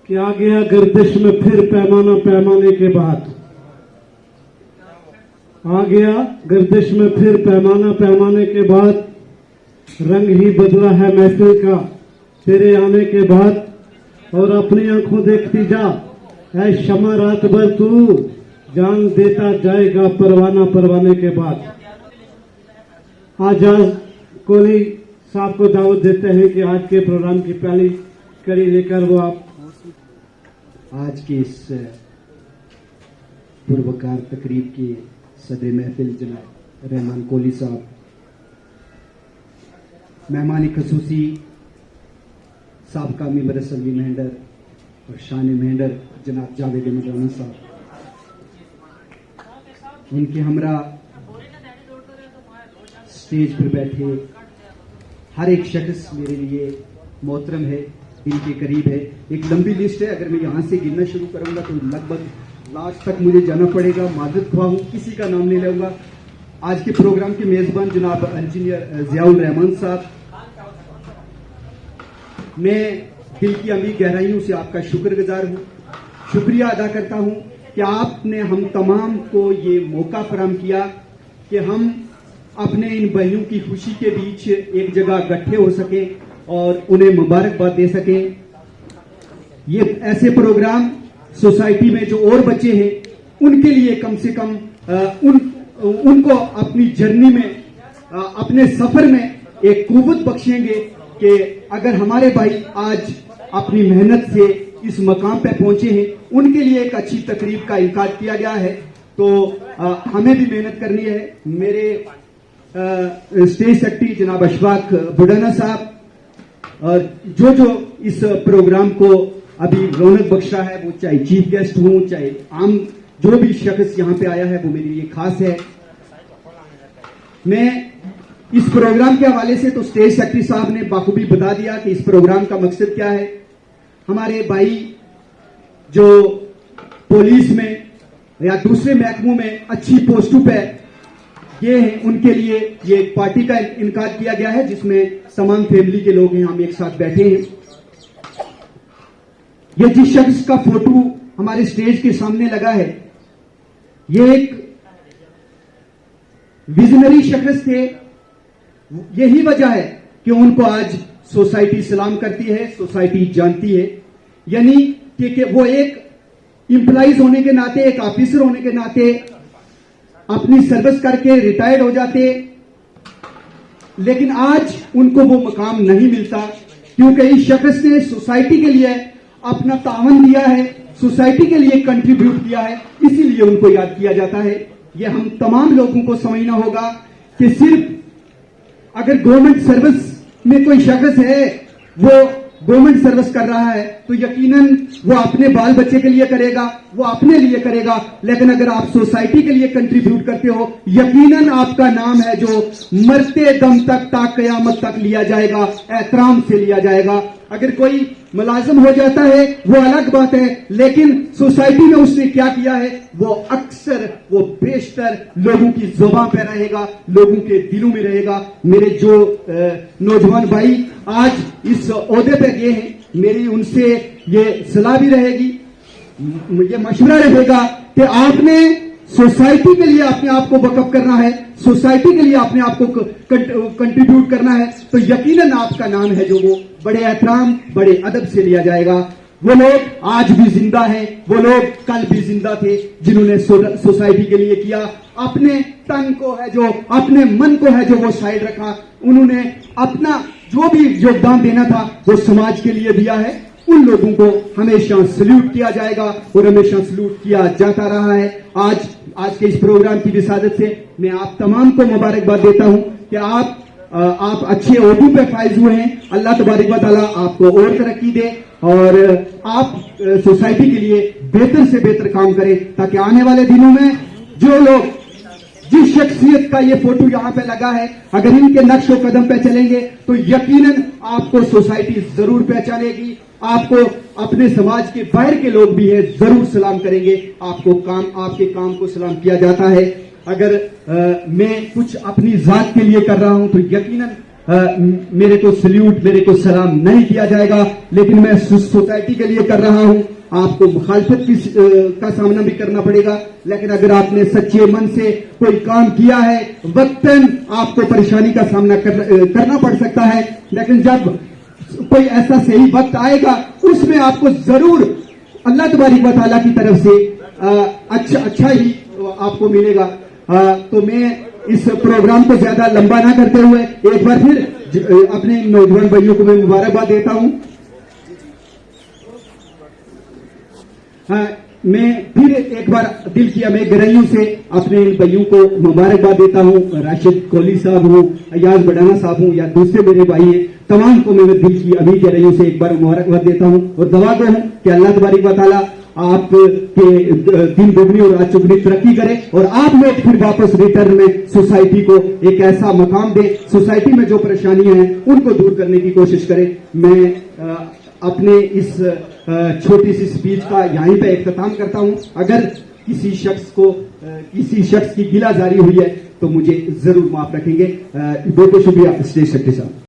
कि आ गया गर्दिश में फिर पैमाना पैमाने के बाद, आ गया गर्दिश में फिर पैमाना पैमाने के बाद, रंग ही बदला है महफिल का तेरे आने के बाद। और अपनी आंखों देखती जा ऐ शमा रात भर तू, जान देता जाएगा परवाना परवाने के बाद। आज कोहली साहब को दावत देते हैं कि आज के प्रोग्राम की पहली कड़ी लेकर वो आप आज की इस पुरवकार तकरीब की सदर महफिल जनाब रहमान कोहली साहब, मेहमान खसूसी साबका मेंबर असम्बली मेंढर और शान मेंढर जनाब जावेद मौलाना साहब, उनके हमरा स्टेज पर बैठे हर एक शख्स मेरे लिए मोहतरम है, दिल के करीब है। एक लंबी लिस्ट है, अगर मैं यहां से गिनना शुरू करूंगा तो लगभग लास्ट तक मुझे जाना पड़ेगा। माजरत ख्वाह हूं, किसी का नाम नहीं लूंगा। आज के प्रोग्राम के मेजबान जनाब इंजीनियर जियाउल रहमान साहब, मैं दिल की अमीर गहराइयों से आपका शुक्रगुजार हूं, शुक्रिया अदा करता हूं कि आपने हम तमाम को ये मौका फराहम किया कि हम अपने इन भाइयों की खुशी के बीच एक जगह इकट्ठे हो सके और उन्हें मुबारकबाद दे सकें। ये ऐसे प्रोग्राम सोसाइटी में जो और बच्चे हैं उनके लिए कम से कम उनको अपनी जर्नी में, अपने सफर में एक कुव्वत बख्शेंगे कि अगर हमारे भाई आज अपनी मेहनत से इस मकाम पे पहुंचे हैं, उनके लिए एक अच्छी तकरीब का इनकार किया गया है, तो हमें भी मेहनत करनी है। मेरे स्टेज सेक्रेटरी जनाब अशफाक बुढ़ाना साहब और जो इस प्रोग्राम को अभी रौनक बख्श रहा है, वो चाहे चीफ गेस्ट हो चाहे आम जो भी शख्स यहां पे आया है, वो मेरे लिए खास है। मैं इस प्रोग्राम के हवाले से तो स्टेज सेक्रेटरी साहब ने बाखूबी बता दिया कि इस प्रोग्राम का मकसद क्या है। हमारे भाई जो पुलिस में या दूसरे महकमों में अच्छी पोस्टों पे ये हैं, उनके लिए ये एक पार्टी का इनकार किया गया है जिसमें तमाम फैमिली के लोग हैं, हम एक साथ बैठे हैं। ये जिस शख्स का फोटो हमारे स्टेज के सामने लगा है, ये एक विजनरी शख्स थे। यही वजह है कि उनको आज सोसाइटी सलाम करती है, सोसाइटी जानती है। यानी कि वो एक इंप्लॉइज होने के नाते, एक ऑफिसर होने के नाते अपनी सर्विस करके रिटायर्ड हो जाते, लेकिन आज उनको वो मकाम नहीं मिलता क्योंकि इस शख्स ने सोसाइटी के लिए अपना तावन दिया है, सोसाइटी के लिए कंट्रीब्यूट किया है, इसीलिए उनको याद किया जाता है। ये हम तमाम लोगों को समझना होगा कि सिर्फ अगर गवर्नमेंट सर्विस में कोई शख्स है, वो गवर्नमेंट सर्विस कर रहा है, तो यकीनन वो अपने बाल बच्चे के लिए करेगा, वो अपने लिए करेगा। लेकिन अगर आप सोसाइटी के लिए कंट्रीब्यूट करते हो, यकीनन आपका नाम है जो मरते दम तक ता कयामत तक लिया जाएगा, एहतराम से लिया जाएगा। अगर कोई मुलाजिम हो जाता है वो अलग बात है, लेकिन सोसाइटी में उसने क्या किया है वो अक्सर, वो बेशतर लोगों की जुबान पे रहेगा, लोगों के दिलों में रहेगा। मेरे जो नौजवान भाई आज इस ओहदे पे गए हैं, मेरी उनसे ये सलाह भी रहेगी, ये मशवरा रहेगा कि आपने सोसाइटी के लिए अपने आप को वक़्फ़ करना है, सोसाइटी के लिए अपने आप को कंट्रीब्यूट करना है, तो यकीनन आपका नाम है जो वो बड़े एहतराम, बड़े अदब से लिया जाएगा। वो लोग आज भी जिंदा हैं, वो लोग कल भी जिंदा थे जिन्होंने सोसाइटी के लिए किया, अपने तन को है जो, अपने मन को है जो वो साइड रखा, उन्होंने अपना जो भी योगदान देना था वो समाज के लिए दिया है। उन लोगों को हमेशा सल्यूट किया जाएगा और हमेशा सल्यूट किया जाता रहा है। आज के इस प्रोग्राम की विसादत से मैं आप तमाम को मुबारकबाद देता हूं कि आप अच्छे ओहदों पे फाइज हुए हैं। अल्लाह तबारक व तआला आपको और तरक्की दे और आप सोसाइटी के लिए बेहतर से बेहतर काम करें, ताकि आने वाले दिनों में जो लोग, जिस शख्सियत का ये फोटो यहाँ पे लगा है, अगर इनके नक्शो कदम पे चलेंगे तो यकीनन आपको सोसाइटी जरूर पहचानेगी, आपको अपने समाज के बाहर के लोग भी है जरूर सलाम करेंगे, आपके काम को सलाम किया जाता है। अगर मैं कुछ अपनी जात के लिए कर रहा हूं तो यकीनन मेरे को सल्यूट, मेरे को सलाम नहीं किया जाएगा, लेकिन मैं सोसाइटी के लिए कर रहा हूं। आपको मुखालफत का सामना भी करना पड़ेगा, लेकिन अगर आपने सच्चे मन से कोई काम किया है, वक्तन आपको परेशानी का सामना करना पड़ सकता है, लेकिन जब कोई ऐसा सही वक्त आएगा उसमें आपको जरूर अल्लाह तबारक व तआला की तरफ से अच्छा ही आपको मिलेगा। तो मैं इस प्रोग्राम को ज्यादा लंबा ना करते हुए एक बार फिर अपने नौजवान भाइयों को मैं मुबारकबाद देता हूं। मैं फिर एक बार दिल की अमे गहराइयों से अपने इन भाइयों को मुबारकबाद देता हूं। राशिद कोहली साहब हो, अयाज बडाना साहब हो या दूसरे मेरे भाई हैं, तमाम को मैं दिल की अमी गहराइयों से एक बार मुबारकबाद देता हूं और दुआ गो हूं कि अल्लाह तबारक व तआला आपके दिन दुगनी और रात चौगुनी तरक्की करे और आप लोग फिर वापस रिटर्न में सोसाइटी को एक ऐसा मकाम दे, सोसाइटी में जो परेशानियां हैं उनको दूर करने की कोशिश करें। मैं अपने इस छोटी सी स्पीच का यहीं पे इख्तिताम करता हूं। अगर किसी शख्स की गिला जारी हुई है तो मुझे जरूर माफ रखेंगे। बहुत बहुत शुक्रिया स्टेज सेक्रेटरी साहब।